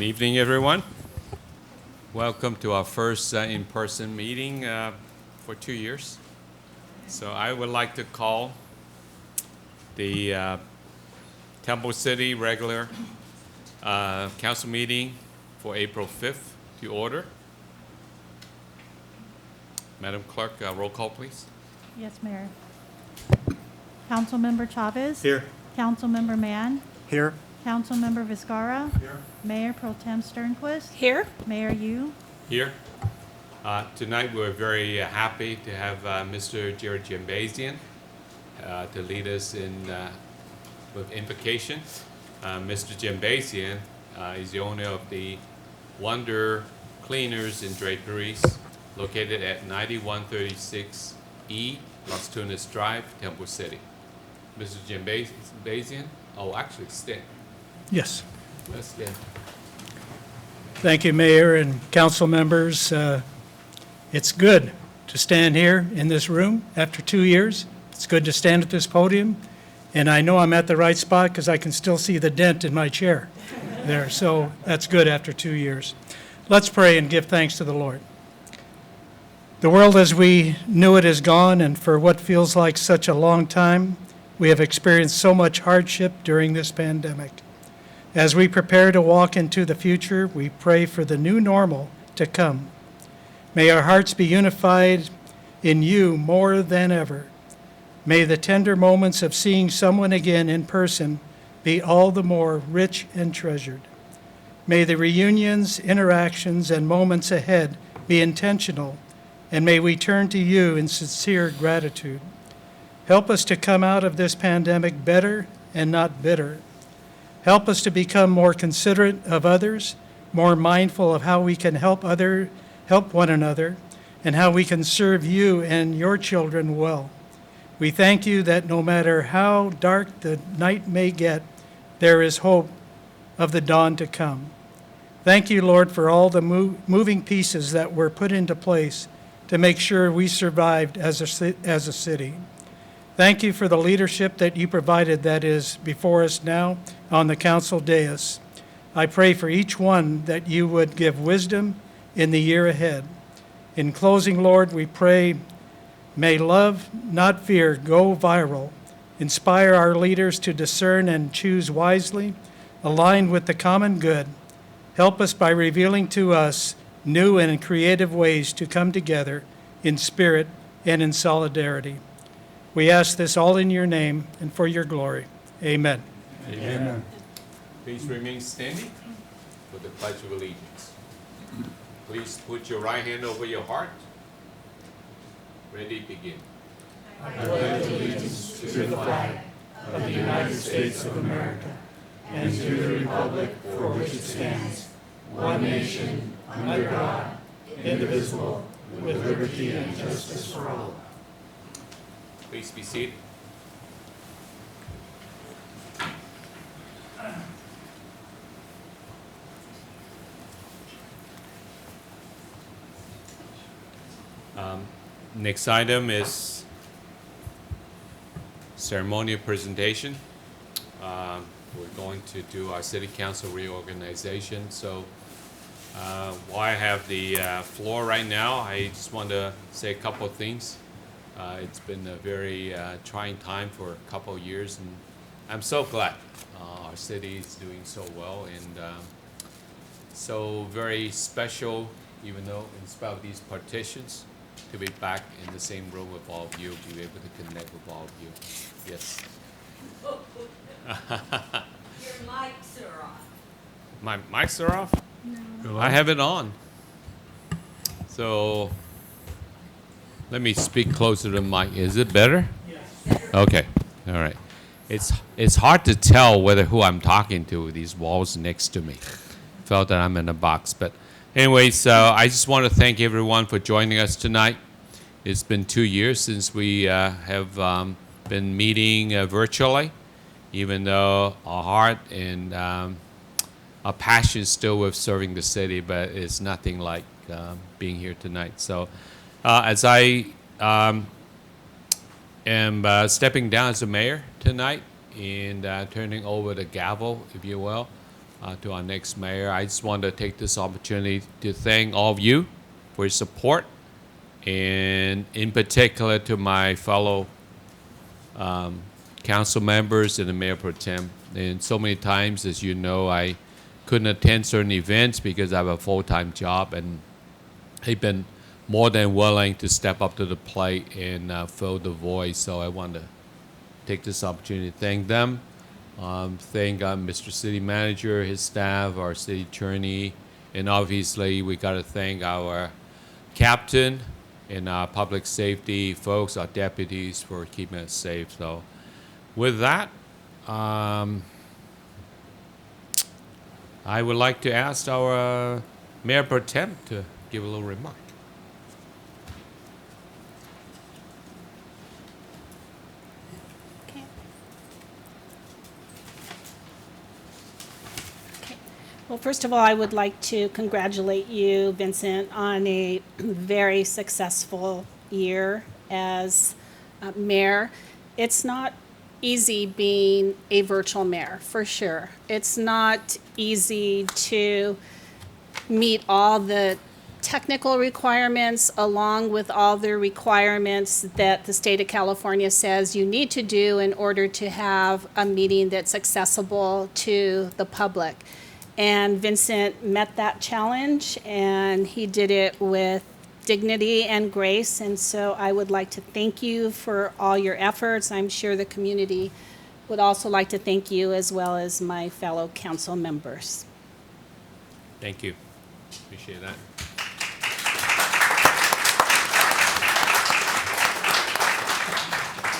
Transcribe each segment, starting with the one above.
evening, everyone. Welcome to our first in-person meeting for 2 years. So I would like to call the Temple City regular council meeting for April 5th to order. Madam Clerk, roll call, please. Yes, Mayor. Councilmember Chavez? Here. Councilmember Mann? Here. Councilmember Vizcarra? Here. Mayor Pro Tem Sternquist? Here. Mayor Yu? Here. Tonight we're very happy to have Mr. Jared Jambasian to lead us in with invocation. Mr. Jambasian is the owner of the Wonder Cleaners and Draperies located at 9136 E Las Tunas Drive, Temple City. Mr. Jambasian, actually stand. Yes. Let's stand. Thank you, Mayor and council members. It's good to stand here in this room after 2 years. It's good to stand at this podium. And I know I'm at the right spot because I can still see the dent in my chair there. So that's good after 2 years. Let's pray and give thanks to the Lord. The world as we knew it is gone, and for what feels like such a long time, we have experienced so much hardship during this pandemic. As we prepare to walk into the future, we pray for the new normal to come. May our hearts be unified in you more than ever. May the tender moments of seeing someone again in person be all the more rich and treasured. May the reunions, interactions, and moments ahead be intentional, and may we turn to you in sincere gratitude. Help us to come out of this pandemic better and not bitter. Help us to become more considerate of others, more mindful of how we can help one another, and how we can serve you and your children well. We thank you that no matter how dark the night may get, there is hope of the dawn to come. Thank you, Lord, for all the moving pieces that were put into place to make sure we survived as a city. Thank you for the leadership that you provided that is before us now on the council dais. I pray for each one that you would give wisdom in the year ahead. In closing, Lord, we pray, may love, not fear, go viral. Inspire our leaders to discern and choose wisely, aligned with the common good. Help us by revealing to us new and creative ways to come together in spirit and in solidarity. We ask this all in your name and for your glory. Amen. Amen. Please remain standing for the Pledge of Allegiance. Please put your right hand over your heart. Ready, begin. I pledge allegiance to the flag of the United States of America and to the republic for which it stands, one nation, under God, indivisible, with liberty and justice for all. Please be seated. Next item is ceremonial presentation. We're going to do our city council reorganization. So while I have the floor right now, I just want to say a couple of things. It's been a very trying time for a couple of years, and I'm so glad our city is doing so well, and so very special, even though in spite of these partitions, to be back in the same room with all of you, be able to connect with all of you. Yes. Your mics are off. My mics are off? No. I have it on. So let me speak closer to the mic. Is it better? Yes. Okay. All right. It's hard to tell who I'm talking to with these walls next to me. Felt that I'm in a box. But anyways, I just want to thank everyone for joining us tonight. It's been 2 years since we have been meeting virtually, even though our heart and our passion is still with serving the city, but it's nothing like being here tonight. So as I am stepping down as a mayor tonight and turning over the gavel, if you will, to our next mayor. I just want to take this opportunity to thank all of you for your support, and in particular to my fellow council members and the Mayor Pro Tem. And so many times, as you know, I couldn't attend certain events because I have a full-time job, and they've been more than willing to step up to the plate and fill the void. So I want to take this opportunity to thank them. Thank Mr. City Manager, his staff, our city attorney, and obviously we got to thank our captain and our public safety folks, our deputies, for keeping us safe. So with that, I would like to ask our Mayor Pro Tem to give a little remark. Okay. Well, first of all, I would like to congratulate you, Vincent, on a very successful year as mayor. It's not easy being a virtual mayor, for sure. It's not easy to meet all the technical requirements along with all the requirements that the state of California says you need to do in order to have a meeting that's accessible to the public. And Vincent met that challenge, and he did it with dignity and grace. And so I would like to thank you for all your efforts. I'm sure the community would also like to thank you, as well as my fellow council members. Thank you. Appreciate that.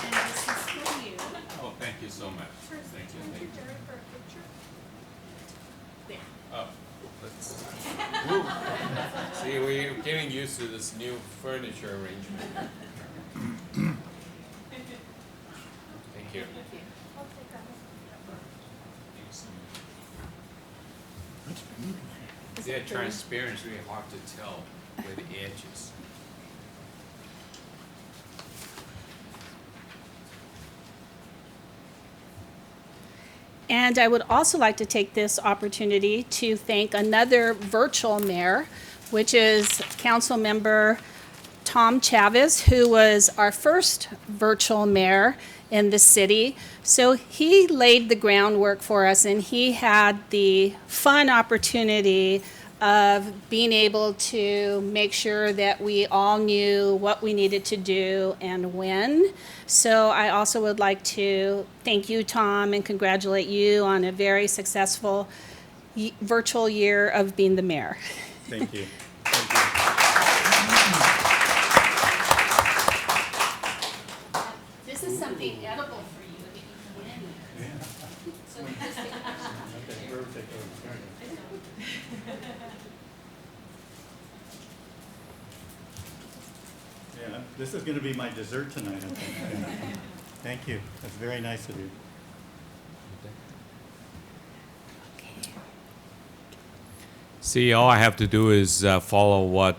And this is for you. Oh, thank you so much. Thank you. Thank you. There. Oh, let's. Woo. See, we're getting used to this new furniture arrangement. Thank you. Yeah, transparent is really hard to tell where the edge is. And I would also like to take this opportunity to thank another virtual mayor, which is Councilmember Tom Chavez, who was our first virtual mayor in the city. So he laid the groundwork for us, and he had the fun opportunity of being able to make sure that we all knew what we needed to do and when. So I also would like to thank you, Tom, and congratulate you on a very successful virtual year of being the mayor. Thank you. This is something edible for you that you can win. So just take Yeah, this is going to be my dessert tonight, I think. Thank you. That's very nice of you. See, all I have to do is follow what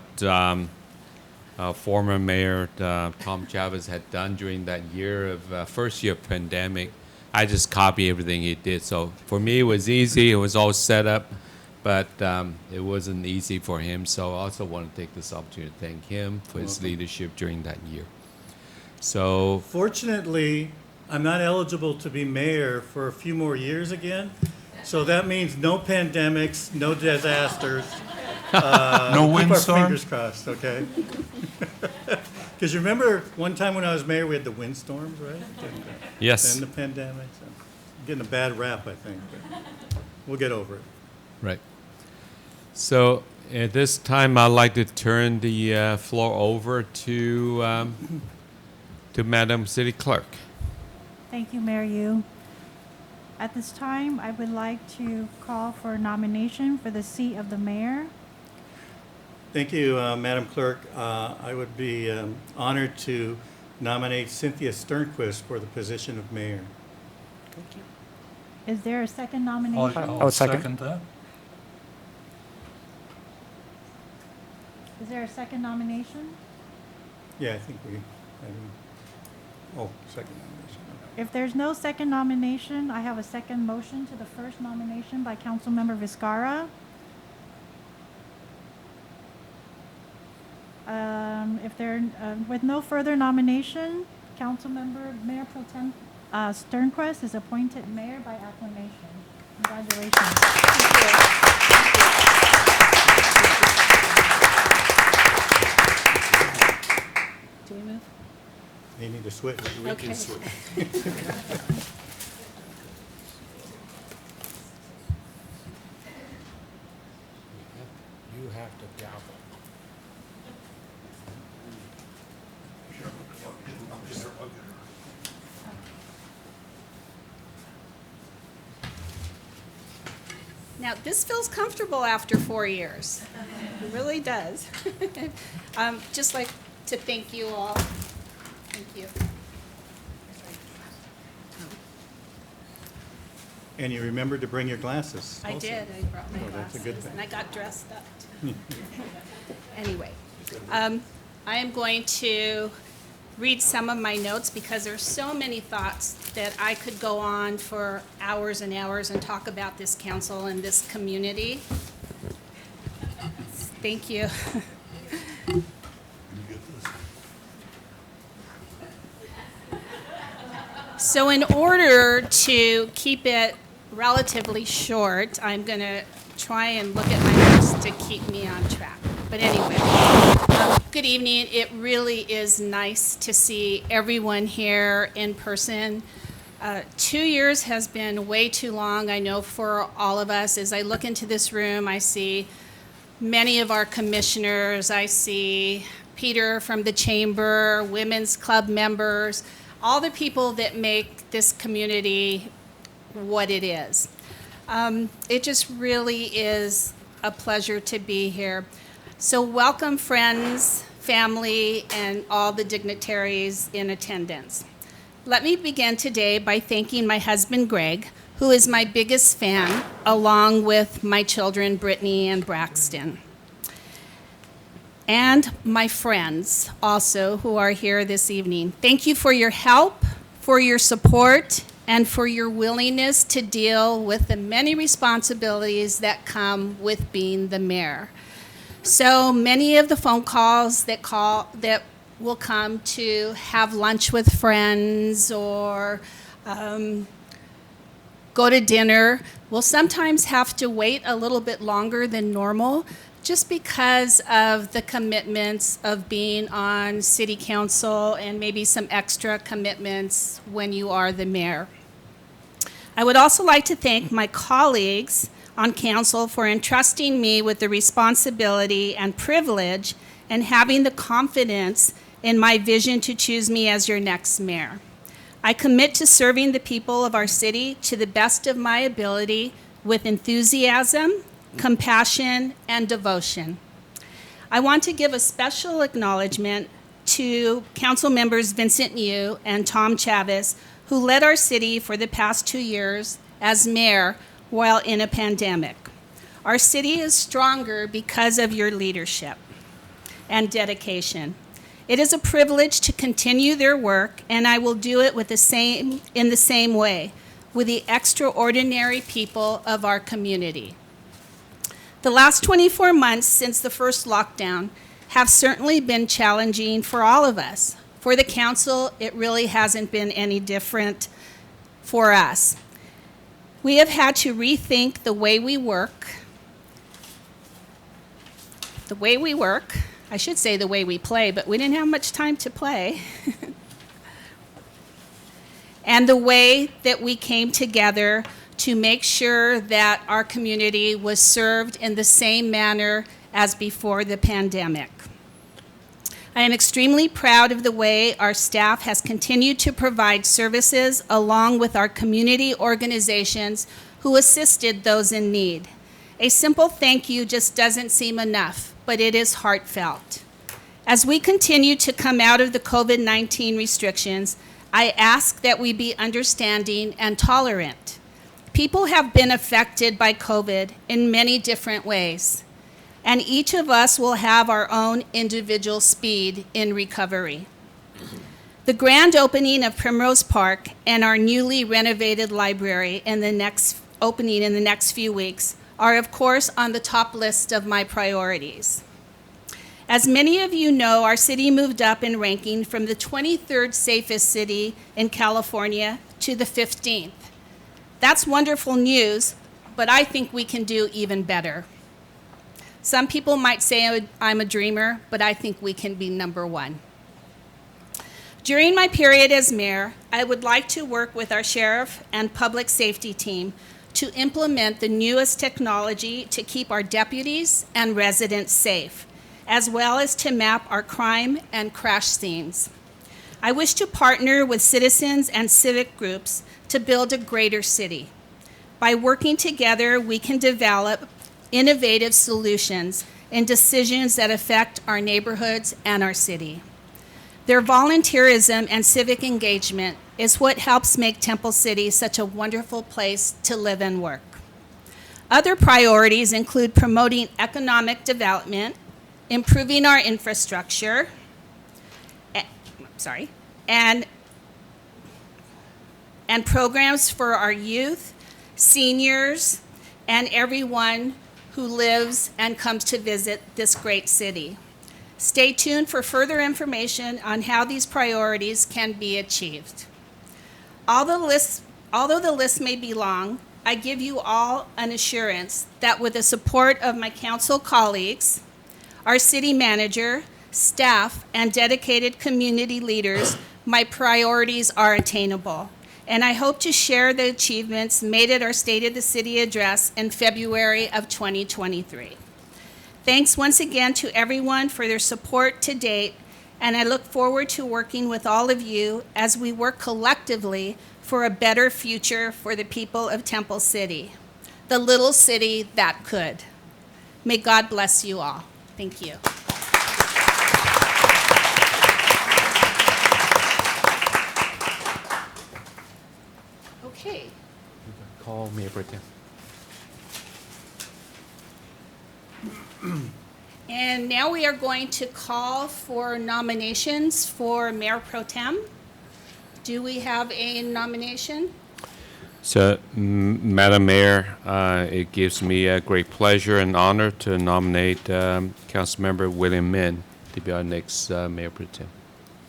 former Mayor Tom Chavez had done during that year of first year of pandemic. I just copy everything he did. So for me, it was easy. It was all set up, but it wasn't easy for him. So I also want to take this opportunity to thank him for his leadership during that year. So Fortunately, I'm not eligible to be mayor for a few more years again. So that means no pandemics, no disasters. No Keep our windstorm? fingers crossed, okay? Because you remember one time when I was mayor, we had the windstorms, right? yes, And the pandemic. So getting a bad rap, I think. But we'll get over it. right. So at this time, I'd like to turn the floor over to Madam City Clerk. Thank you, Mayor Yu. At this time, I would like to call for a nomination for the seat of the mayor. Thank you, Madam Clerk. I would be honored to nominate Cynthia Sternquist for the position of mayor. Is there a second nomination? I'll second that. Is there a second nomination? Yeah, I think Oh, second nomination. If there's no second nomination, I have a second motion to the first nomination by Councilmember Vizcarra. With no further nomination, Councilmember Mayor Pro Tem Sternquist is appointed mayor by acclamation. Congratulations. Do we move? They need to switch. Okay. You have to gavel. Now, this feels comfortable after 4 years. It really does. Just like to thank you all. Thank you. And you remembered to bring your glasses. I also. did. I brought my Oh, that's a good glasses, thing. and I got dressed up. Too. Anyway, I am going to read some of my notes because there's so many thoughts that I could go on for hours and hours and talk about this council and this community. Thank you. So in order to keep it relatively short, I'm going to try and look at my notes to keep me on track. But anyway, good evening. It really is nice to see everyone here in person. 2 years has been way too long, I know, for all of us. As I look into this room, I see many of our commissioners. I see Peter from the chamber, women's club members, all the people that make this community what it is. It just really is a pleasure to be here. So welcome, friends, family, and all the dignitaries in attendance. Let me begin today by thanking my husband, Greg, who is my biggest fan, along with my children, Brittany and Braxton. And my friends also who are here this evening. Thank you for your help, for your support, and for your willingness to deal with the many responsibilities that come with being the mayor. So many of the phone calls that will come to have lunch with friends or go to dinner will sometimes have to wait a little bit longer than normal just because of the commitments of being on city council and maybe some extra commitments when you are the mayor. I would also like to thank my colleagues on council for entrusting me with the responsibility and privilege and having the confidence in my vision to choose me as your next mayor. I commit to serving the people of our city to the best of my ability with enthusiasm, compassion, and devotion. I want to give a special acknowledgement to council members Vincent Yu and Tom Chavez, who led our city for the past 2 years as mayor while in a pandemic. Our city is stronger because of your leadership and dedication. It is a privilege to continue their work, and I will do it in the same way, with the extraordinary people of our community. The last 24 months since the first lockdown have certainly been challenging for all of us. For the council, it really hasn't been any different for us. We have had to rethink the way we work. I should say the way we play, but we didn't have much time to play. And the way that we came together to make sure that our community was served in the same manner as before the pandemic. I am extremely proud of the way our staff has continued to provide services along with our community organizations who assisted those in need. A simple thank you just doesn't seem enough, but it is heartfelt. As we continue to come out of the COVID-19 restrictions, I ask that we be understanding and tolerant. People have been affected by COVID in many different ways, and each of us will have our own individual speed in recovery. The grand opening of Primrose Park and our newly renovated library opening in the next few weeks are, of course, on the top list of my priorities. As many of you know, our city moved up in ranking from the 23rd safest city in California to the 15th. That's wonderful news, but I think we can do even better. Some people might say I'm a dreamer, but I think we can be number one. During my period as mayor, I would like to work with our sheriff and public safety team to implement the newest technology to keep our deputies and residents safe, as well as to map our crime and crash scenes. I wish to partner with citizens and civic groups to build a greater city. By working together, we can develop innovative solutions and decisions that affect our neighborhoods and our city. Their volunteerism and civic engagement is what helps make Temple City such a wonderful place to live and work. Other priorities include promoting economic development, improving our infrastructure, and programs for our youth, seniors, and everyone who lives and comes to visit this great city. Stay tuned for further information on how these priorities can be achieved. Although the list may be long, I give you all an assurance that with the support of my council colleagues, our city manager, staff, and dedicated community leaders, my priorities are attainable. And I hope to share the achievements made at our State of the City address in February of 2023. Thanks once again to everyone for their support to date, and I look forward to working with all of you as we work collectively for a better future for the people of Temple City, the little city that could. May God bless you all. Thank you. Okay. Call Mayor Pro Tem. And now we are going to call for nominations for Mayor Pro Tem. Do we have a nomination? So, Madam Mayor, it gives me a great pleasure and honor to nominate Councilmember William Min to be our next Mayor Pro Tem.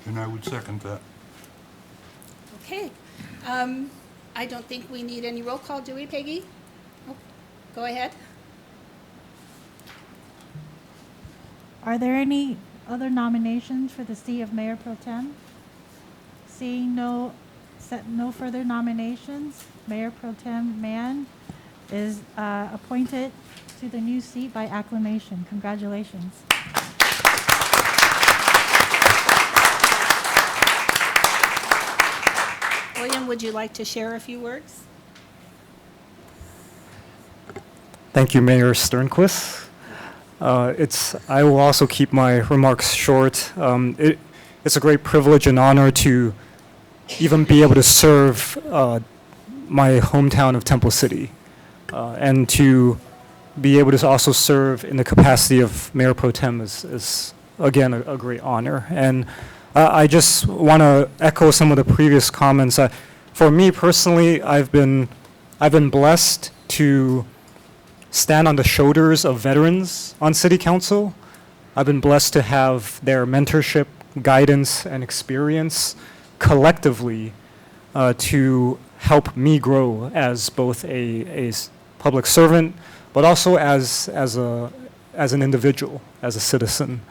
And I would second that. Okay. I don't think we need any roll call, do we, Peggy? Oh, go ahead. Are there any other nominations for the seat of Mayor Pro Tem? Seeing no further nominations, Mayor Pro Tem Mann is appointed to the new seat by acclamation. Congratulations. William, would you like to share a few words? Thank you, Mayor Sternquist. I will also keep my remarks short. It's a great privilege and honor to even be able to serve my hometown of Temple City, and to be able to also serve in the capacity of Mayor Pro Tem is again, a great honor. And I just want to echo some of the previous comments. For me personally, I've been blessed to stand on the shoulders of veterans on City Council. I've been blessed to have their mentorship, guidance, and experience collectively to help me grow as both a public servant, but also as an individual, as a citizen.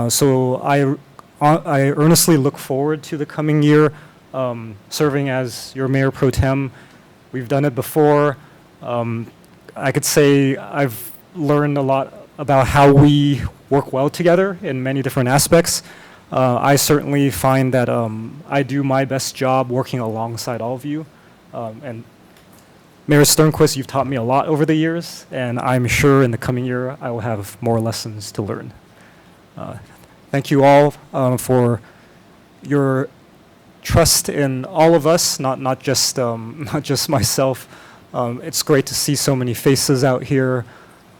So I earnestly look forward to the coming year, serving as your Mayor Pro Tem. We've done it before. I could say I've learned a lot about how we work well together in many different aspects. I certainly find that I do my best job working alongside all of you. And Mayor Sternquist, you've taught me a lot over the years, and I'm sure in the coming year I will have more lessons to learn. Thank you all for your trust in all of us, not just myself. It's great to see so many faces out here.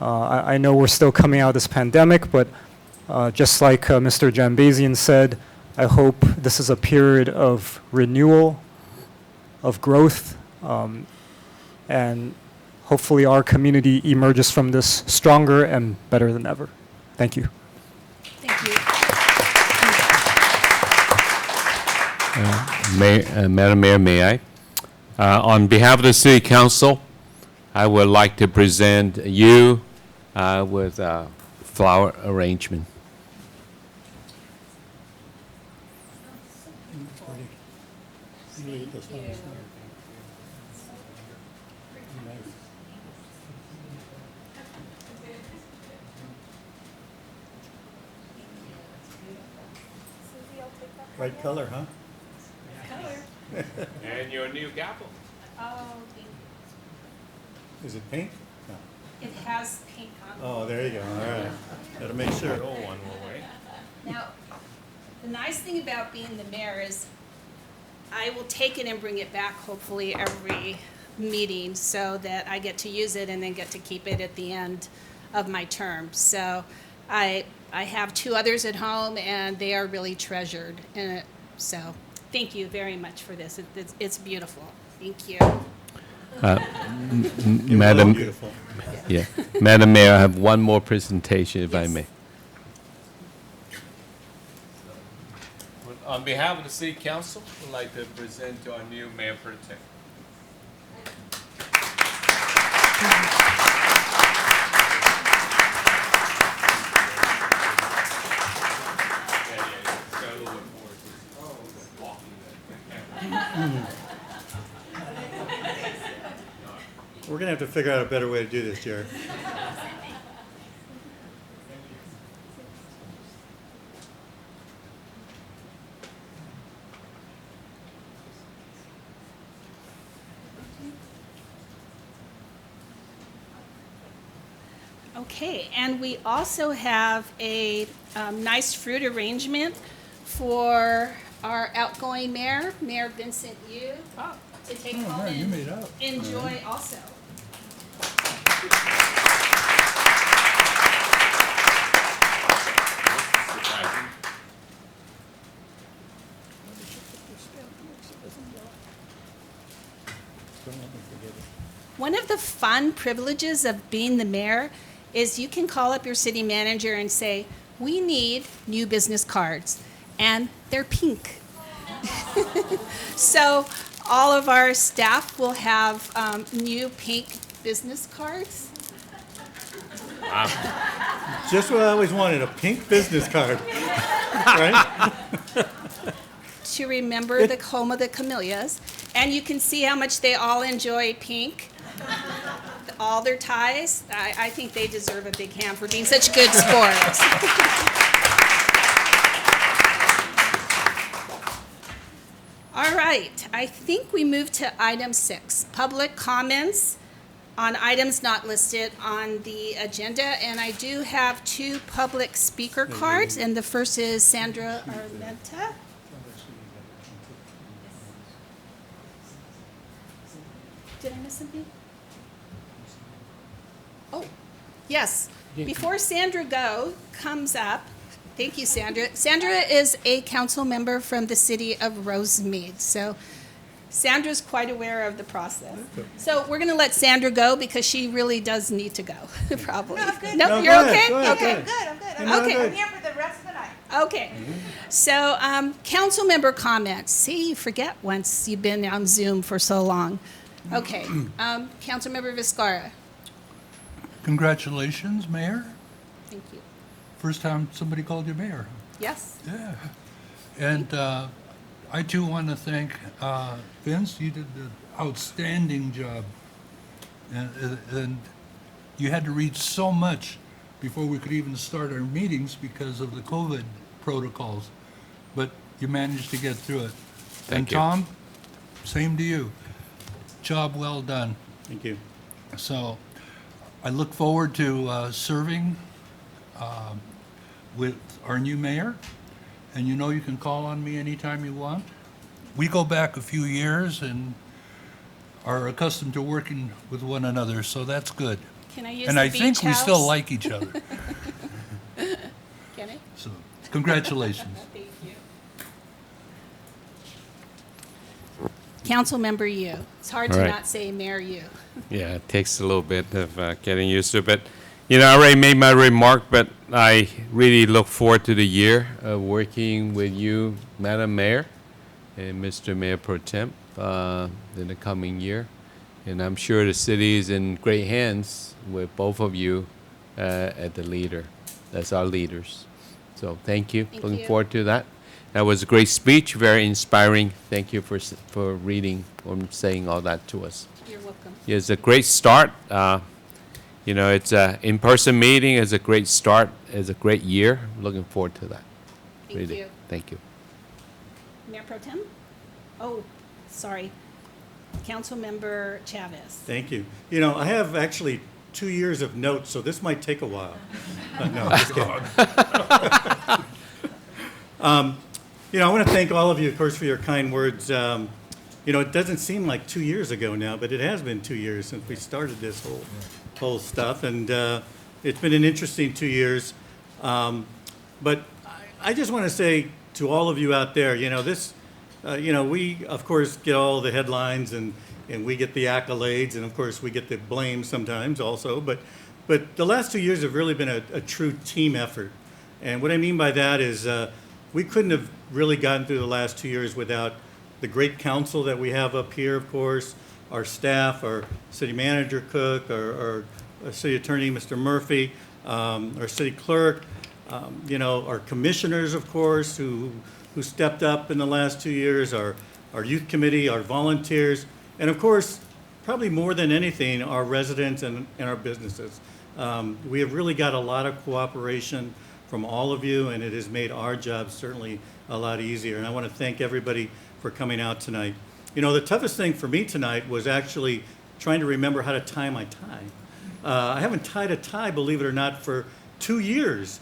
I know we're still coming out of this pandemic, but just like Mr. Jambazian said, I hope this is a period of renewal, of growth, and hopefully our community emerges from this stronger and better than ever. Thank you. Thank you. Madam Mayor, may I? On behalf of the City Council, I would like to present you with a flower arrangement. Right color, huh? And your new gavel. Oh, Is it pink? No. it has pink on it. Oh, there you go, all right. Gotta make sure. one will wait. Now, the nice thing about being the mayor is I will take it and bring it back hopefully every meeting so that I get to use it and then get to keep it at the end of my term. So I have two others at home and they are really treasured. And so thank you very much for this. It's beautiful. Thank you. Madam, Beautiful. yeah, Madam Mayor, I have one more presentation, if I Yes. may. On behalf of the City Council, I'd like to present to our new Mayor Pro Tem. We're gonna have to figure out a better way to do this, Jared. Okay, and we also have a nice fruit arrangement for our outgoing mayor, Mayor Vincent Yu, to take home man, you and made out. enjoy also. One of the fun privileges of being the mayor is you can call up your city manager and say, we need new business cards, and they're pink. So all of our staff will have new pink business cards. Just what I always wanted, a pink business card, right? To remember the home of the camellias. And you can see how much they all enjoy pink. All their ties. I think they deserve a big hand for being such good sports. All right, I think we move to item 6, public comments on items not listed on the agenda. And I do have 2 public speaker cards, and the first is Sandra Armenta. Did I miss something? Oh, yes. Before Sandra comes up, thank you, Sandra. Sandra is a council member from the city of Rosemead. So Sandra's quite aware of the process. So we're going to let Sandra go because she really does need to go, probably. No, I'm good. No, No, you're go ahead, okay? go ahead, Okay. go ahead. I'm good. No, Okay. good. I'm here for the rest of the night. Okay. So, council member comments. See, you forget once you've been on Zoom for so long. Okay. Council member Vizcarra. Congratulations, Mayor. Thank you. First time somebody called you mayor. Yes. Yeah. And I too want to thank Vince. You did an outstanding job. And you had to read so much before we could even start our meetings because of the COVID protocols. But you managed to get through it. Thank you. And Tom, same to you. Job well done. Thank you. So I look forward to serving with our new mayor. And you know you can call on me anytime you want. We go back a few years and are accustomed to working with one another, so that's good. Can I use And the I think beach we still house? like each other. Can I? So congratulations. Thank you. Councilmember Yu. It's hard to All right. not say Mayor Yu. Yeah, it takes a little bit of getting used to it. But, you know, I already made my remark, but I really look forward to the year of working with you, Madam Mayor, and Mr. Mayor Pro Tem in the coming year. And I'm sure the city is in great hands with both of you at the leader. That's our leaders. So thank you. Thank Looking you. forward to that. That was a great speech, very inspiring. Thank you for reading or saying all that to us. You're welcome. It's a great start. You know, it's a in-person meeting. It's a great start. It's a great year. Looking forward to that. Thank Really. you. Thank you. Mayor Pro Tem? Oh, sorry. Councilmember Chavez. Thank you. You know, I have actually 2 years of notes, so this might take a while. No, just kidding. You know, I want to thank all of you, of course, for your kind words. You know, it doesn't seem like 2 years ago now, but it has been 2 years since we started this whole stuff, and it's been an interesting 2 years. But I just want to say to all of you out there, you know, this, you know, we, of course, get all the headlines and we get the accolades, and of course, we get the blame sometimes also. But the last 2 years have really been a true team effort. And what I mean by that is we couldn't have really gotten through the last 2 years without the great council that we have up here, of course, our staff, our city manager, Cook, our city attorney, Mr. Murphy, our city clerk, you know, our commissioners, of course, who stepped up in the last 2 years, our youth committee, our volunteers, and of course, probably more than anything, our residents and our businesses. We have really got a lot of cooperation from all of you, and it has made our job certainly a lot easier. And I want to thank everybody for coming out tonight. You know, the toughest thing for me tonight was actually trying to remember how to tie my tie. I haven't tied a tie, believe it or not, for 2 years.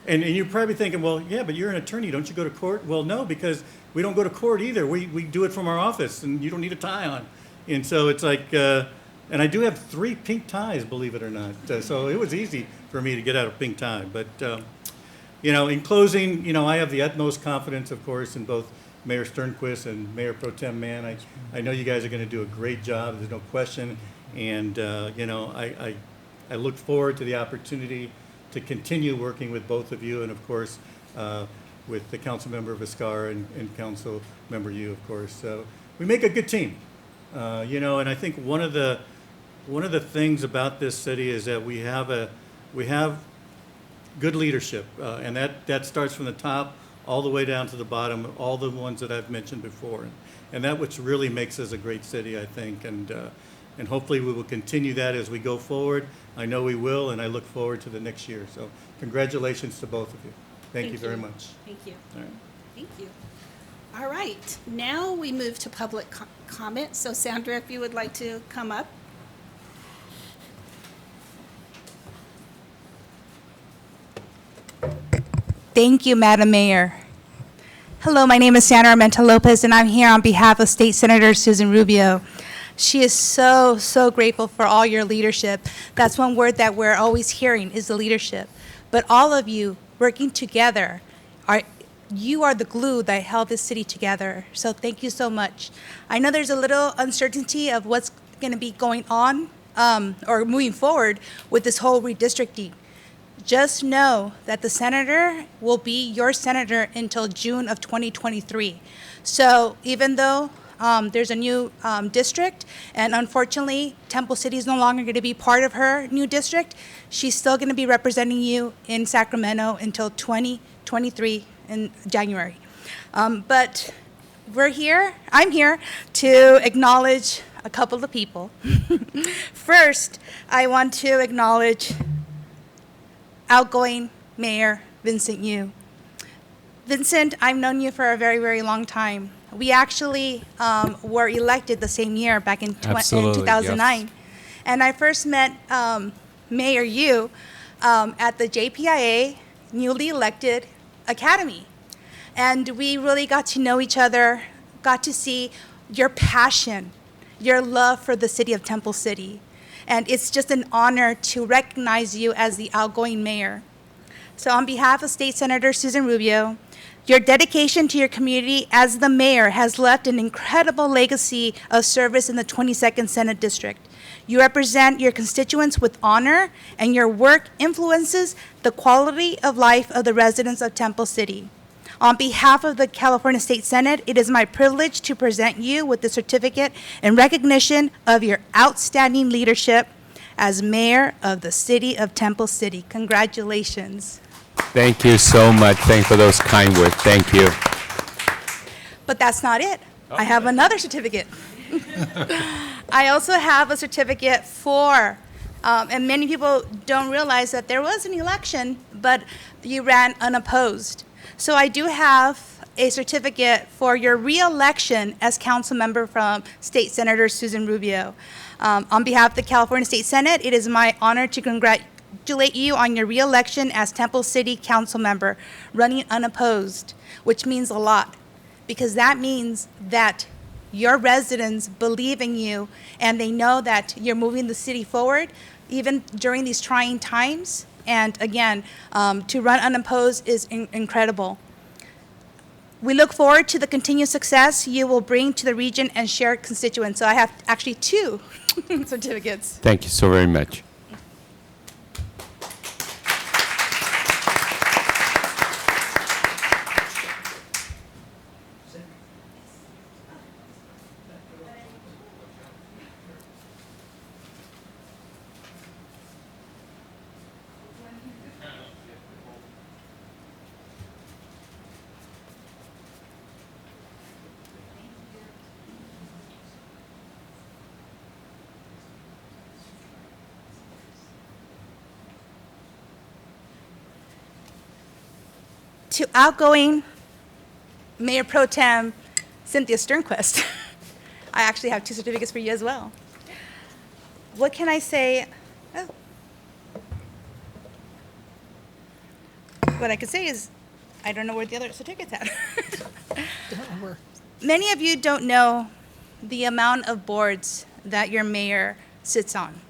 And you're probably thinking, well, yeah, but you're an attorney, don't you go to court? Well, no, because we don't go to court either. We do it from our office, and you don't need a tie on. And so it's like, and I do have 3 pink ties, believe it or not. So it was easy for me to get out a pink tie. But, you know, in closing, you know, I have the utmost confidence, of course, in both Mayor Sternquist and Mayor Pro Tem Mann. I know you guys are going to do a great job. There's no question. And, you know, I look forward to the opportunity to continue working with both of you and, of course, with the Councilmember Viscar and Councilmember Yu, of course. So we make a good team. You know, and I think one of the things about this city is that we have good leadership, and that starts from the top all the way down to the bottom, all the ones that I've mentioned before, and that which really makes us a great city, I think, and hopefully we will continue that as we go forward. I know we will, and I look forward to the next year. So congratulations to both of you. Thank you very much. Thank you. All right. Thank you. All right, now we move to public comment. So Sandra, if you would like to come up. Thank you, Madam Mayor. Hello, my name is Sandra Armenta Lopez, and I'm here on behalf of State Senator Susan Rubio. She is so, so grateful for all your leadership. That's one word that we're always hearing is the leadership. But all of you working together, you are the glue that held this city together. So thank you so much. I know there's a little uncertainty of what's going to be going on or moving forward with this whole redistricting. Just know that the senator will be your senator until June of 2023. So even though there's a new district, and unfortunately Temple City is no longer going to be part of her new district, she's still going to be representing you in Sacramento until 2023 in January. But I'm here to acknowledge a couple of people. First, I want to acknowledge outgoing Mayor Vincent Yu. Vincent, I've known you for a very, very long time. We actually were elected the same year back in 2009. Yes. And I first met Mayor Yu at the JPIA newly elected academy. And we really got to know each other, got to see your passion, your love for the city of Temple City. And it's just an honor to recognize you as the outgoing mayor. So on behalf of State Senator Susan Rubio, Your dedication to your community as the mayor has left an incredible legacy of service in the 22nd Senate District. You represent your constituents with honor, and your work influences the quality of life of the residents of Temple City. On behalf of the California State Senate, it is my privilege to present you with the certificate in recognition of your outstanding leadership as mayor of the city of Temple City. Congratulations. Thank you so much. Thank you for those kind words. Thank you. But that's not it. I have another certificate. I also have a certificate for, and many people don't realize that there was an election, but you ran unopposed. So I do have a certificate for your re-election as council member from State Senator Susan Rubio. On behalf of the California State Senate, it is my honor to congratulate you on your re-election as Temple City Council member, running unopposed, which means a lot, because that means that your residents believe in you and they know that you're moving the city forward, even during these trying times. And again, to run unopposed is incredible. We look forward to the continued success you will bring to the region and shared constituents. So I have actually 2 certificates. Thank you so very much. To outgoing Mayor Pro Tem Cynthia Sternquist, I actually have 2 certificates for you as well. What can I say? Oh. What I could say is, I don't know where the other certificate's at. Many of you don't know the amount of boards that your mayor sits on.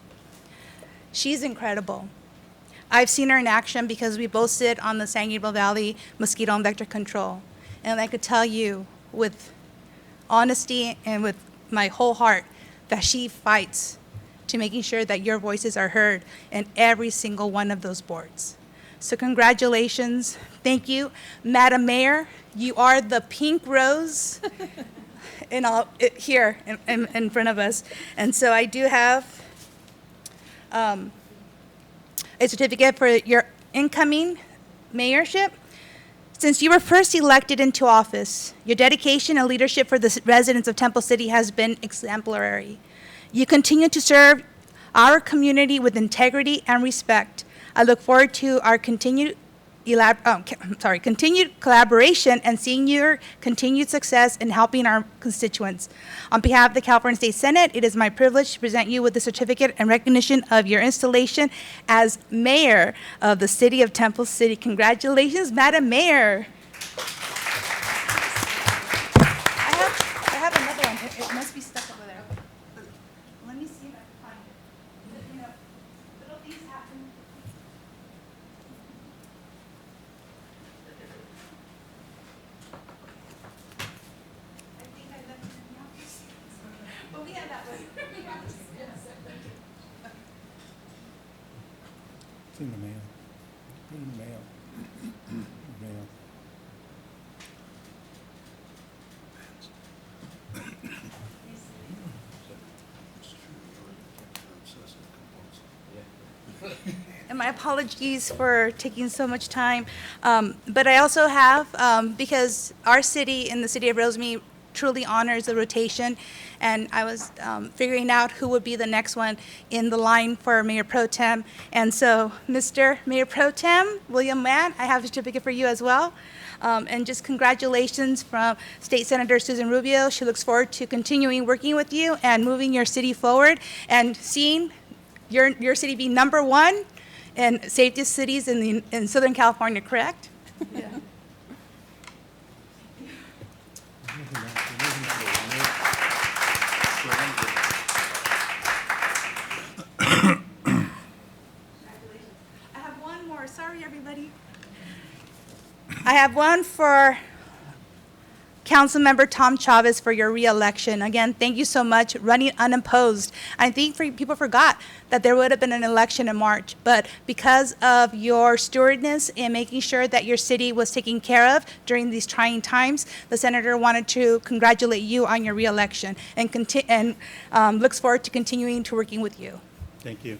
She's incredible. I've seen her in action because we both sit on the San Gabriel Valley Mosquito and Vector Control. And I could tell you with honesty and with my whole heart that she fights to making sure that your voices are heard in every single one of those boards. So congratulations. Thank you. Madam Mayor, you are the pink rose here in front of us. And so I do have a certificate for your incoming mayorship. Since you were first elected into office, your dedication and leadership for the residents of Temple City has been exemplary. You continue to serve our community with integrity and respect. I look forward to our continued collaboration and seeing your continued success in helping our constituents. On behalf of the California State Senate, it is my privilege to present you with the certificate in recognition of your installation as mayor of the city of Temple City. Congratulations, Madam Mayor. I have another one. It must be stuck over there. Let me see if I can find it. You know, little things happen. I think I left it in the office. But we have that one. It's in the mail. In the mail. Mail. And my apologies for taking so much time. But I also have, because our city in the city of Rosemead truly honors the rotation, and I was figuring out who would be the next one in the line for Mayor Pro Tem. And so, Mr. Mayor Pro Tem, William Mann, I have a certificate for you as well. And just congratulations from State Senator Susan Rubio. She looks forward to continuing working with you and moving your city forward and seeing your city be #1 in safest cities in Southern California, correct? Yeah. I have one more. Sorry, everybody. I have one for Councilmember Tom Chavez for your reelection. Again, thank you so much, running unopposed. I think people forgot that there would have been an election in March, but because of your stewardness and making sure that your city was taken care of during these trying times, the senator wanted to congratulate you on your reelection and looks forward to continuing to working with you. Thank you.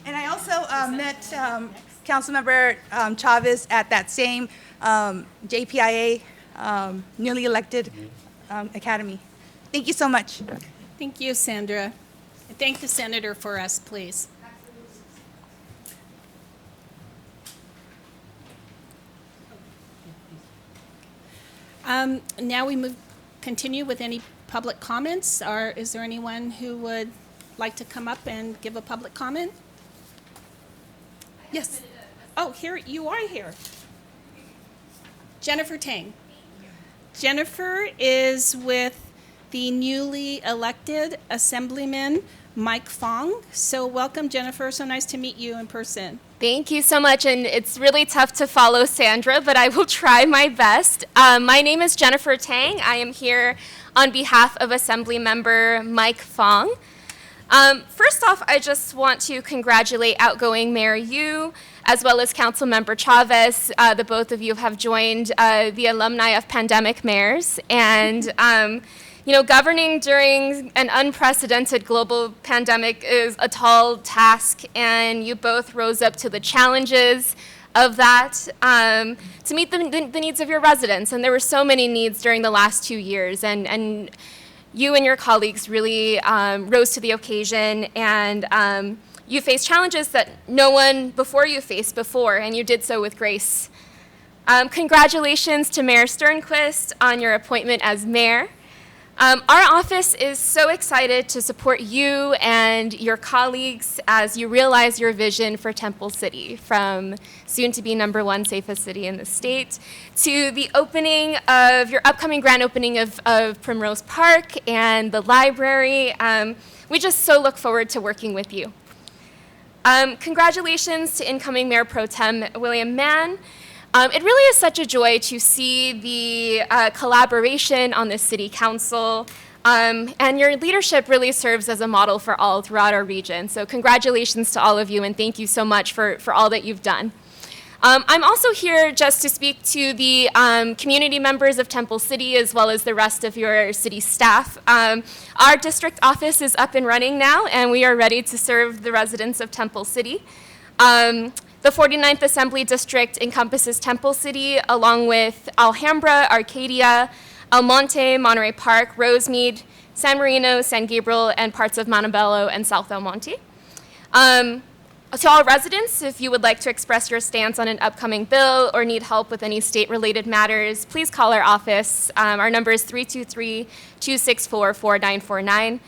And I also met Councilmember Chavez at that same JPIA newly elected academy. Thank you so much. Thank you, Sandra. And thank the senator for us, please. Now we continue with any public comments. Is there anyone who would like to come up and give a public comment? Yes. Oh, here, you are here. Jennifer Tang. Jennifer is with the newly elected Assemblyman Mike Fong. So welcome, Jennifer. So nice to meet you in person. Thank you so much, and it's really tough to follow Sandra, but I will try my best. My name is Jennifer Tang. I am here on behalf of Assemblymember Mike Fong. First off, I just want to congratulate outgoing Mayor Yu, as well as Councilmember Chavez. The both of you have joined the alumni of Pandemic Mayors, and you know, governing during an unprecedented global pandemic is a tall task, and you both rose up to the challenges of that to meet the needs of your residents. And there were so many needs during the last 2 years, and you and your colleagues really rose to the occasion, and you faced challenges that no one before you faced before, and you did so with grace. Congratulations to Mayor Sternquist on your appointment as mayor. Our office is so excited to support you and your colleagues as you realize your vision for Temple City, from soon to be #1 safest city in the state to the opening of your upcoming grand opening of Primrose Park and the library. We just so look forward to working with you. Congratulations to incoming Mayor Pro Tem William Mann. It really is such a joy to see the collaboration on the City Council, and your leadership really serves as a model for all throughout our region. So congratulations to all of you, and thank you so much for all that you've done. I'm also here just to speak to the community members of Temple City, as well as the rest of your city staff. Our district office is up and running now, and we are ready to serve the residents of Temple City. The 49th Assembly District encompasses Temple City, along with Alhambra, Arcadia, El Monte, Monterey Park, Rosemead, San Marino, San Gabriel, and parts of Montebello and South El Monte. To all residents, if you would like to express your stance on an upcoming bill or need help with any state-related matters, please call our office. Our number is 323-264-4949,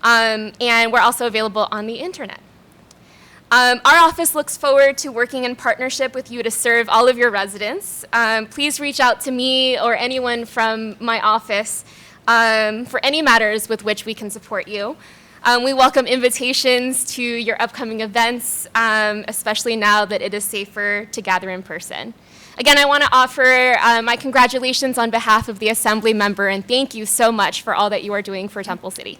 and we're also available on the internet. Our office looks forward to working in partnership with you to serve all of your residents. Please reach out to me or anyone from my office for any matters with which we can support you. We welcome invitations to your upcoming events, especially now that it is safer to gather in person. Again, I want to offer my congratulations on behalf of the Assembly member, and thank you so much for all that you are doing for Temple City.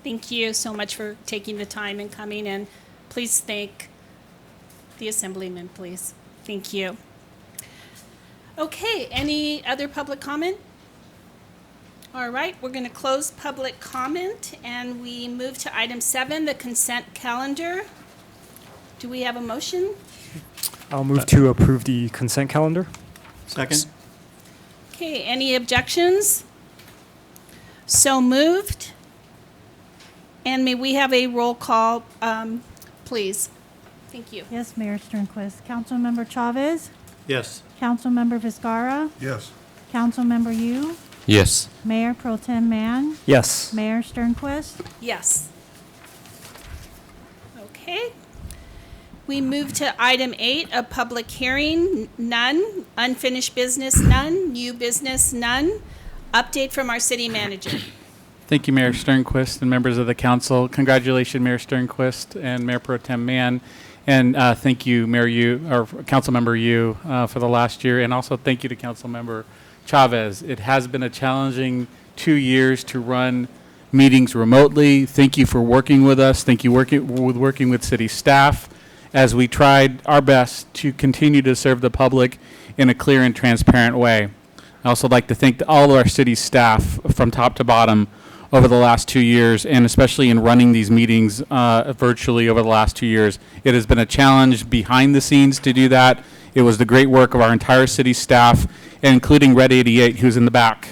Thank you so much for taking the time and coming, and please thank the Assemblyman, please. Thank you. Okay, any other public comment? All right, we're going to close public comment, and we move to item 7, the consent calendar. Do we have a motion? I'll move to approve the consent calendar. Second? Okay, any objections? So moved. And may we have a roll call, please? Thank you. Yes, Mayor Sternquist. Councilmember Chavez, Yes. Councilmember Vizcarra, Yes. Councilmember Yu, Yes. Mayor Pro Tem Mann, Yes. Mayor Sternquist. Yes. Okay. We move to item 8, a public hearing, none. Unfinished business, none. New business, none. Update from our city manager. Thank you, Mayor Sternquist and members of the council. Congratulations, Mayor Sternquist and Mayor Pro Tem Mann. And thank you, Mayor Yu, or Councilmember Yu, for the last year. And also thank you to Councilmember Chavez. It has been a challenging 2 years to run meetings remotely. Thank you for working with us. Thank you working with city staff as we tried our best to continue to serve the public in a clear and transparent way. I also like to thank all of our city staff from top to bottom over the last 2 years, and especially in running these meetings virtually over the last 2 years. It has been a challenge behind the scenes to do that. It was the great work of our entire city staff, including Red 88, who's in the back,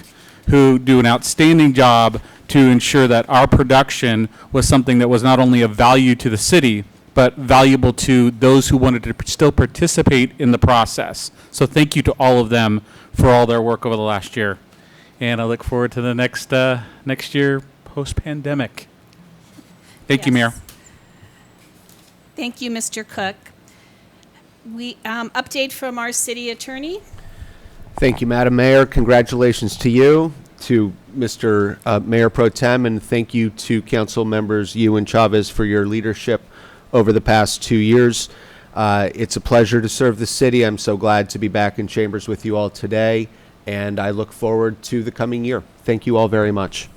who do an outstanding job to ensure that our production was something that was not only of value to the city, but valuable to those who wanted to still participate in the process. So thank you to all of them for all their work over the last year. And I look forward to the next year post-pandemic. Thank you, Mayor. Yes. Thank you, Mr. Cook. We update from our city attorney. Thank you, Madam Mayor. Congratulations to you, to Mr. Mayor Pro Tem, and thank you to Council members Yu and Chavez for your leadership over the past 2 years. It's a pleasure to serve the city. I'm so glad to be back in chambers with you all today, and I look forward to the coming year. Thank you all very much.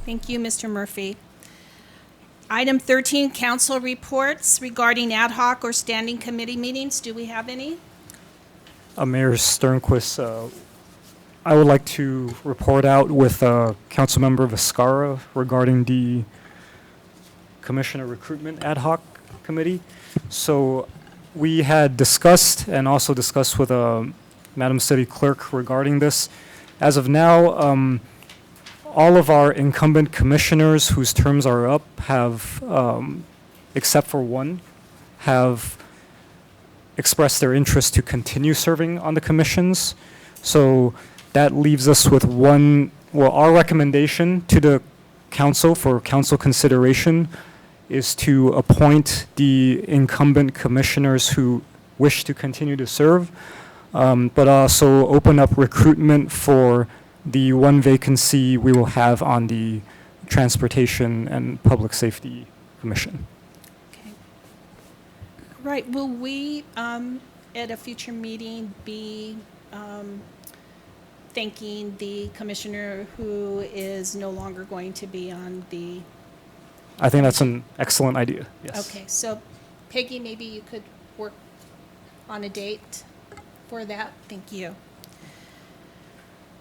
Thank you, Mr. Murphy. Item 13, council reports regarding ad hoc or standing committee meetings. Do we have any? Mayor Sternquist, I would like to report out with Councilmember Viscara regarding the Commissioner Recruitment Ad Hoc Committee. So we had discussed and also discussed with Madam City Clerk regarding this. As of now, all of our incumbent commissioners whose terms are up have, except for one, have expressed their interest to continue serving on the commissions. So that leaves us with one, well, our recommendation to the council for council consideration is to appoint the incumbent commissioners who wish to continue to serve, but also open up recruitment for the one vacancy we will have on the Transportation and Public Safety Commission. Okay. Right, will we, at a future meeting, be thanking the commissioner who is no longer going to be on the... I think that's an excellent idea, yes. Okay, so Peggy, maybe you could work on a date for that. Thank you.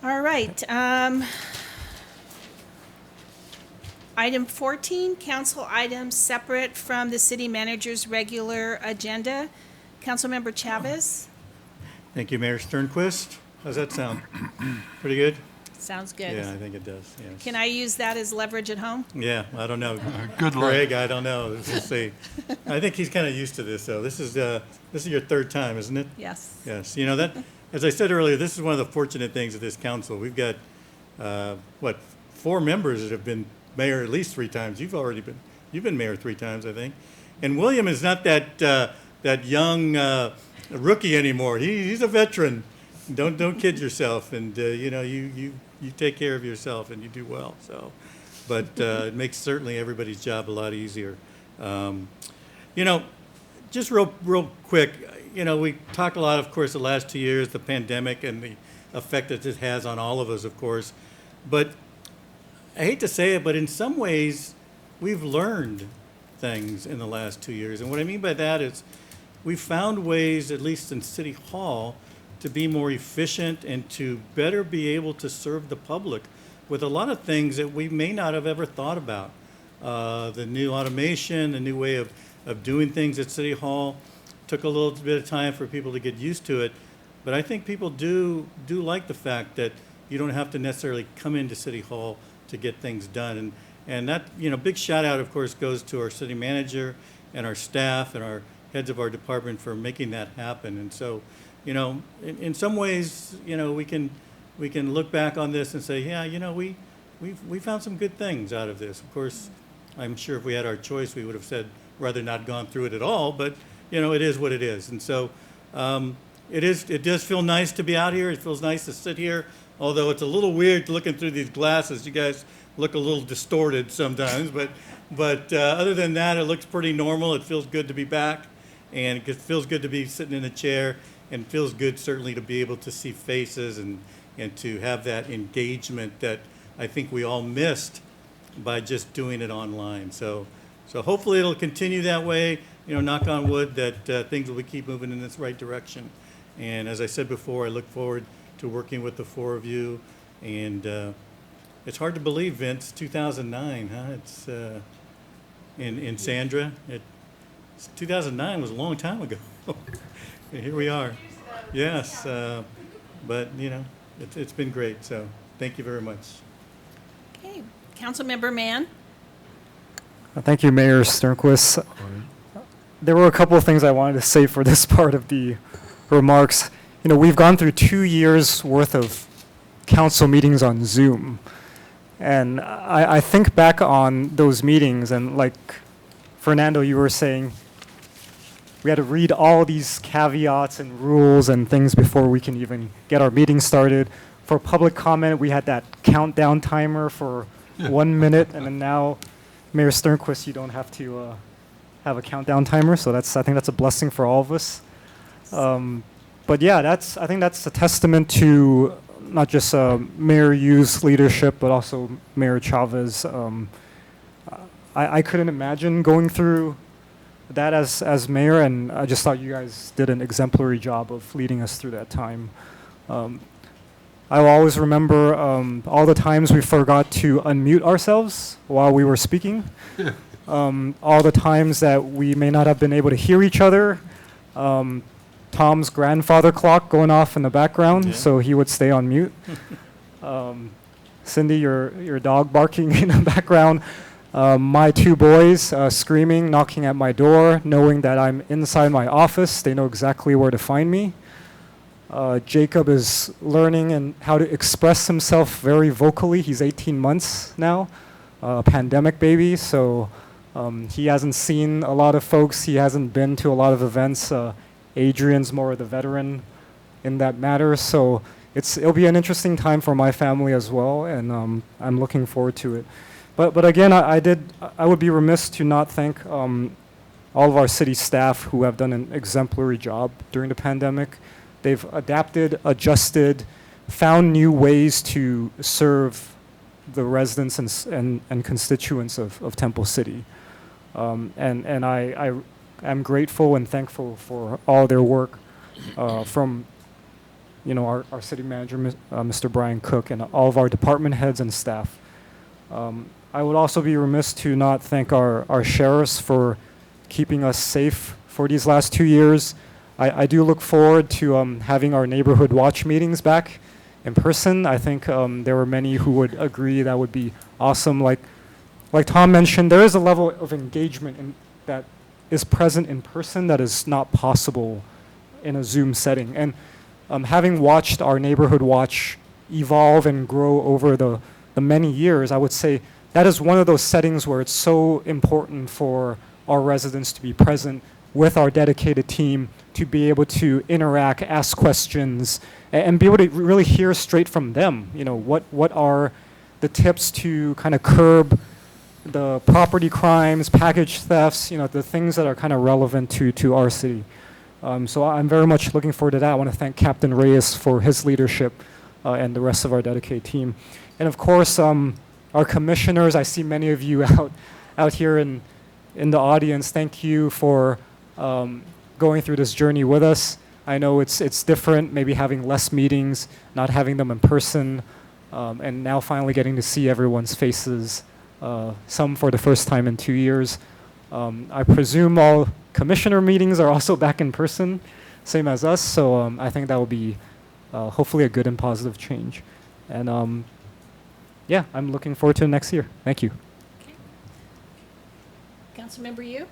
All right. Item 14, council items separate from the city manager's regular agenda. Councilmember Chavez? Thank you, Mayor Sternquist. How's that sound? Pretty good? Sounds good. Yeah, I think it does, yes. Can I use that as leverage at home? Yeah, I don't know. Good luck. Greg, I don't know. We'll see. I think he's kind of used to this, though. This is your third time, isn't it? Yes. Yes. You know, that, as I said earlier, this is one of the fortunate things of this council. We've got, 4 members that have been mayor at least 3 times. You've been mayor 3 times, I think. And William is not that young rookie anymore. He's a veteran. Don't kid yourself. And, you take care of yourself and you do well. So, but it makes certainly everybody's job a lot easier. Just real quick, we talked a lot, of course, the last 2 years, the pandemic and the effect that it has on all of us, of course. But I hate to say it, but in some ways, we've learned things in the last 2 years. And what I mean by that is we've found ways, at least in City Hall, to be more efficient and to better be able to serve the public with a lot of things that we may not have ever thought about. The new automation, the new way of doing things at City Hall took a little bit of time for people to get used to it. But I think people do like the fact that you don't have to necessarily come into City Hall to get things done. And that, big shout out, of course, goes to our city manager and our staff and our heads of our department for making that happen. And so, in some ways, we can look back on this and say, yeah, we found some good things out of this. Of course, I'm sure if we had our choice, we would have said rather not gone through it at all. But it is what it is. And so it does feel nice to be out here. It feels nice to sit here, although it's a little weird looking through these glasses. You guys look a little distorted sometimes, but other than that, it looks pretty normal. It feels good to be back, and it feels good to be sitting in a chair, and feels good certainly to be able to see faces and to have that engagement that I think we all missed by just doing it online. So hopefully it'll continue that way. Knock on wood that things will keep moving in this right direction. And as I said before, I look forward to working with the four of you. And it's hard to believe, Vince, 2009, huh? It's in Sandra. 2009 was a long time ago. Here we are. Yes, but it's been great. So thank you very much. Okay, Councilmember Mann. Thank you, Mayor Sternquist. There were a couple of things I wanted to say for this part of the remarks. We've gone through 2 years worth of council meetings on Zoom. And I think back on those meetings, and like Fernando, you were saying, we had to read all these caveats and rules and things before we can even get our meeting started. For public comment, we had that countdown timer for 1 minute, and then now, Mayor Sternquist, you don't have to have a countdown timer, so I think that's a blessing for all of us. But yeah, I think that's a testament to not just Mayor Yu's leadership, but also Mayor Chavez. I couldn't imagine going through that as mayor, and I just thought you guys did an exemplary job of leading us through that time. I will always remember all the times we forgot to unmute ourselves while we were speaking. All the times that we may not have been able to hear each other. Tom's grandfather clock going off in the background, so he would stay on mute. Cindy, your dog barking in the background. My two boys screaming, knocking at my door, knowing that I'm inside my office. They know exactly where to find me. Jacob is learning and how to express himself very vocally. He's 18 months now, a pandemic baby, so he hasn't seen a lot of folks. He hasn't been to a lot of events. Adrian's more of the veteran in that matter, so it'll be an interesting time for my family as well, and I'm looking forward to it. But again, I would be remiss to not thank all of our city staff who have done an exemplary job during the pandemic. They've adapted, adjusted, found new ways to serve the residents and constituents of Temple City. And I am grateful and thankful for all their work from our city manager, Mr. Brian Cook, and all of our department heads and staff. I would also be remiss to not thank our sheriffs for keeping us safe for these last 2 years. I do look forward to having our neighborhood watch meetings back in person. I think there were many who would agree that would be awesome. Like Tom mentioned, there is a level of engagement that is present in person that is not possible in a Zoom setting. And having watched our neighborhood watch evolve and grow over the many years, I would say that is one of those settings where it's so important for our residents to be present with our dedicated team, to be able to interact, ask questions, and be able to really hear straight from them. What are the tips to kind of curb the property crimes, package thefts, the things that are kind of relevant to our city. So I'm very much looking forward to that. I want to thank Captain Reyes for his leadership and the rest of our dedicated team. And of course, our commissioners, I see many of you out here in the audience. Thank you for going through this journey with us. I know it's different, maybe having less meetings, not having them in person, and now finally getting to see everyone's faces, some for the first time in 2 years. I presume all commissioner meetings are also back in person, same as us, so I think that will be hopefully a good and positive change. And yeah, I'm looking forward to next year. Thank you. Okay. Councilmember Yu.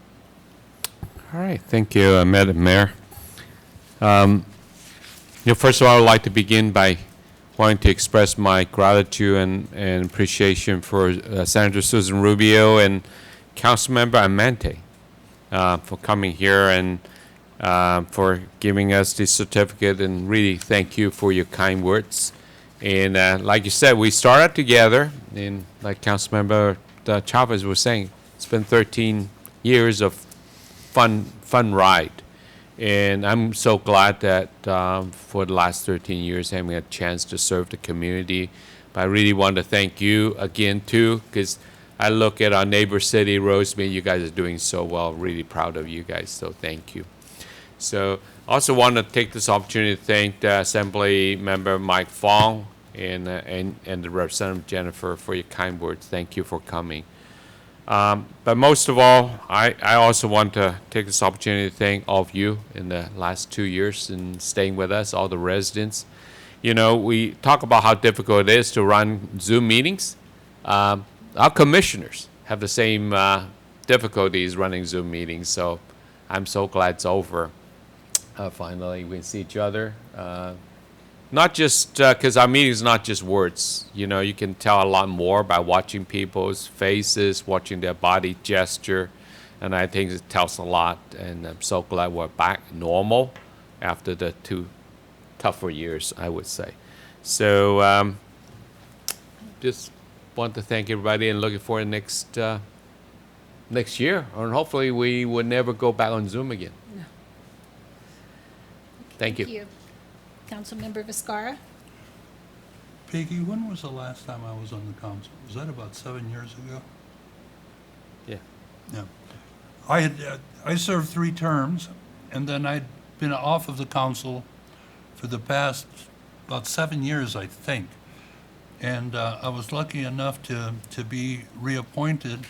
All right, thank you, Madam Mayor. First of all, I would like to begin by wanting to express my gratitude and appreciation for Senator Susan Rubio and Councilmember Amente for coming here and for giving us this certificate, and really thank you for your kind words. And like you said, we started together, and like Councilmember Chavez was saying, it's been 13 years of fun ride. And I'm so glad that for the last 13 years, having a chance to serve the community. But I really want to thank you again, too, because I look at our neighbor city, Rosemead, you guys are doing so well. Really proud of you guys, so thank you. So I also want to take this opportunity to thank the Assembly Member Mike Fong and the Representative Jennifer for your kind words. Thank you for coming. But most of all, I also want to take this opportunity to thank all of you in the last 2 years and staying with us, all the residents. You know, we talk about how difficult it is to run Zoom meetings. Our commissioners have the same difficulties running Zoom meetings, so I'm so glad it's over. Finally, we can see each other. Not just because our meeting is not just words. You know, you can tell a lot more by watching people's faces, watching their body gesture, and I think it tells a lot. And I'm so glad we're back normal after the 2 tougher years, I would say. So just want to thank everybody and looking forward to next year, and hopefully we would never go back on Zoom again. No. Thank you. Councilmember Viscara? Peggy, when was the last time I was on the council? Was that about 7 years ago? Yeah. Yeah. I served 3 terms, and then I'd been off of the council for the past about 7 years, I think. And I was lucky enough to be reappointed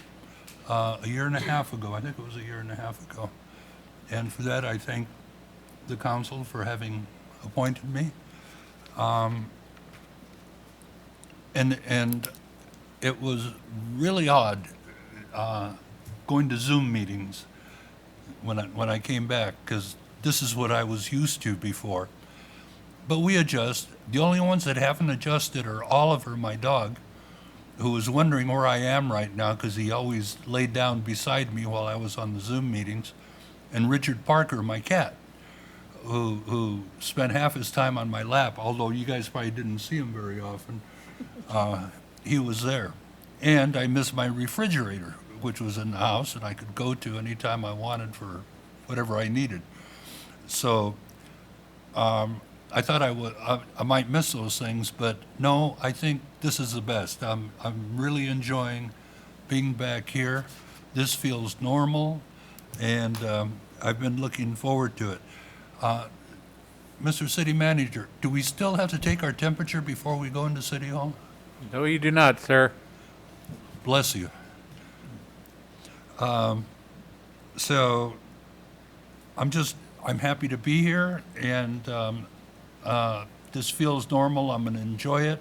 a year and a half ago. I think it was a year and a half ago. And for that, I thank the council for having appointed me. And it was really odd going to Zoom meetings when I came back, because this is what I was used to before. But we adjust. The only ones that haven't adjusted are Oliver, my dog, who was wondering where I am right now because he always laid down beside me while I was on the Zoom meetings, and Richard Parker, my cat, who spent half his time on my lap, although you guys probably didn't see him very often. He was there. And I missed my refrigerator, which was in the house, and I could go to anytime I wanted for whatever I needed. So I thought I might miss those things, but no, I think this is the best. I'm really enjoying being back here. This feels normal, and I've been looking forward to it. Mr. City Manager, do we still have to take our temperature before we go into City Hall? No, you do not, sir. Bless you. So I'm happy to be here, and this feels normal. I'm going to enjoy it,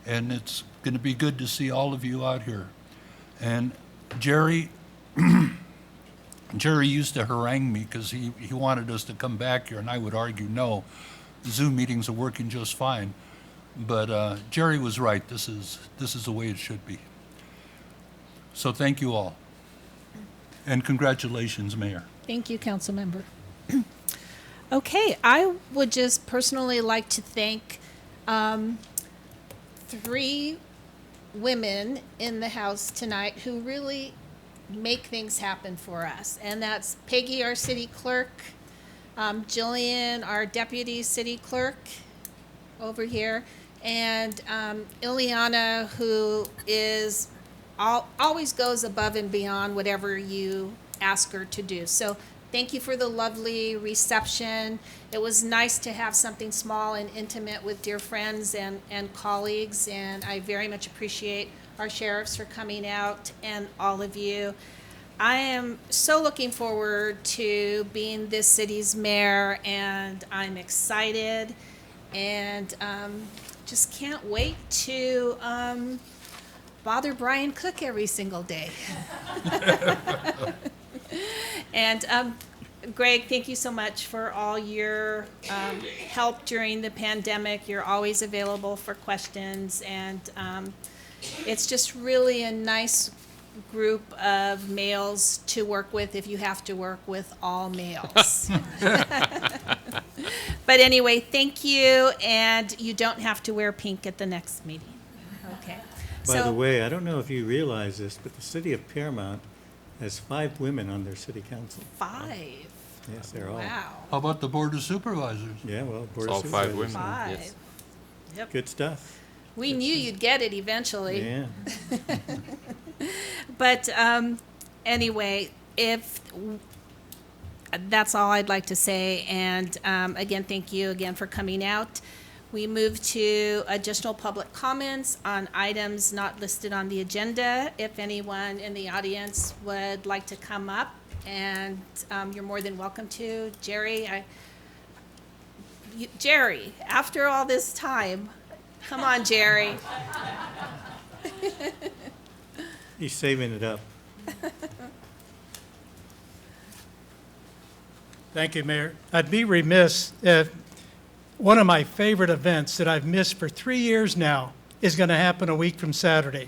and it's going to be good to see all of you out here. And Jerry used to harangue me because he wanted us to come back here, and I would argue no. Zoom meetings are working just fine. But Jerry was right. This is the way it should be. So thank you all. And congratulations, Mayor. Thank you, Councilmember. Okay, I would just personally like to thank 3 women in the House tonight who really make things happen for us. And that's Peggy, our city clerk, Jillian, our deputy city clerk over here, and Ileana, who is always goes above and beyond whatever you ask her to do. So thank you for the lovely reception. It was nice to have something small and intimate with dear friends and colleagues, and I very much appreciate our sheriffs for coming out and all of you. I am so looking forward to being this city's mayor, and I'm excited, and just can't wait to bother Brian Cook every single day. And Greg, thank you so much for all your help during the pandemic. You're always available for questions, and it's just really a nice group of males to work with if you have to work with all males. But anyway, thank you, and you don't have to wear pink at the next meeting. Okay. By the way, I don't know if you realize this, but the city of Paramount has 5 women on their city council. 5. Yes, they're all. Wow. How about the Board of Supervisors? Yeah, well, Board all of 5 Supervisors. women. 5. Yes. Yep. Good stuff. We knew you'd get it eventually. Yeah. But anyway, if that's all I'd like to say, and again, thank you again for coming out. We move to additional public comments on items not listed on the agenda. If anyone in the audience would like to come up, and you're more than welcome to. Jerry, Jerry, after all this time, come on, Jerry. He's saving it up. Thank you, Mayor. I'd be remiss if one of my favorite events that I've missed for 3 years now is going to happen a week from Saturday,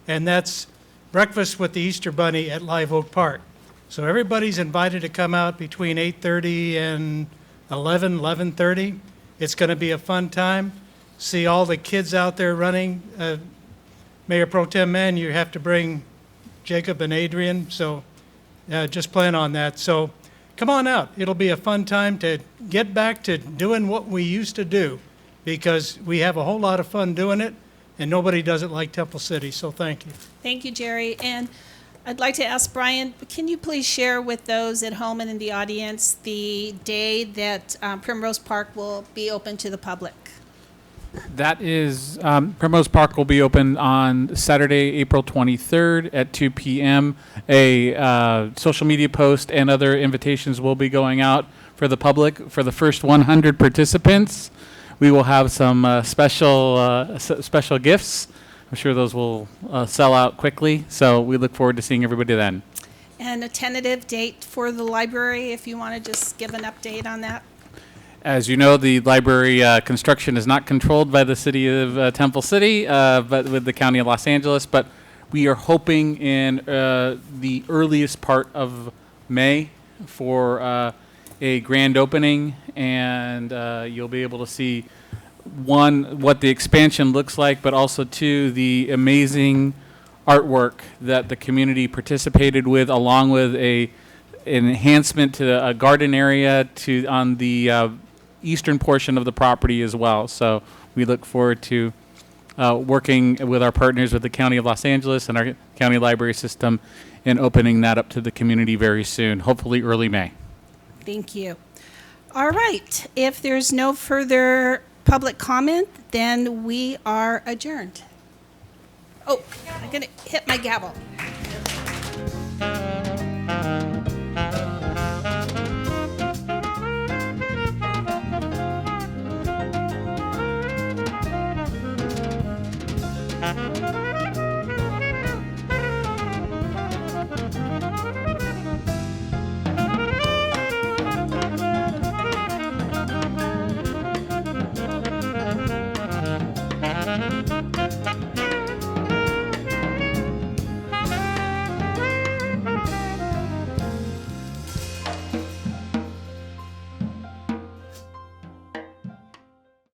and that's Breakfast with the Easter Bunny at Live Oak Park. So everybody's invited to come out between 8:30 and 11:30. It's going to be a fun time. See all the kids out there running. Mayor Pro Tem Man, you have to bring Jacob and Adrian, so just plan on that. So come on out. It'll be a fun time to get back to doing what we used to do, because we have a whole lot of fun doing it, and nobody does it like Temple City, so thank you. Thank you, Jerry. And I'd like to ask Brian, can you please share with those at home and in the audience the day that Primrose Park will be open to the public? That is, Primrose Park will be open on Saturday, April 23rd at 2 p.m. A social media post and other invitations will be going out for the public. For the first 100 participants, we will have some special gifts. I'm sure those will sell out quickly, so we look forward to seeing everybody then. And a tentative date for the library, if you want to just give an update on that? As you know, the library construction is not controlled by the city of Temple City, but with the county of Los Angeles. But we are hoping in the earliest part of May for a grand opening, and you'll be able to see, one, what the expansion looks like, but also, two, the amazing artwork that the community participated with, along with an enhancement to a garden area on the eastern portion of the property as well. So we look forward to working with our partners with the County of Los Angeles and our county library system and opening that up to the community very soon, hopefully early May. Thank you. All right. If there's no further public comment, then we are adjourned. Oh, I'm going to hit my gavel.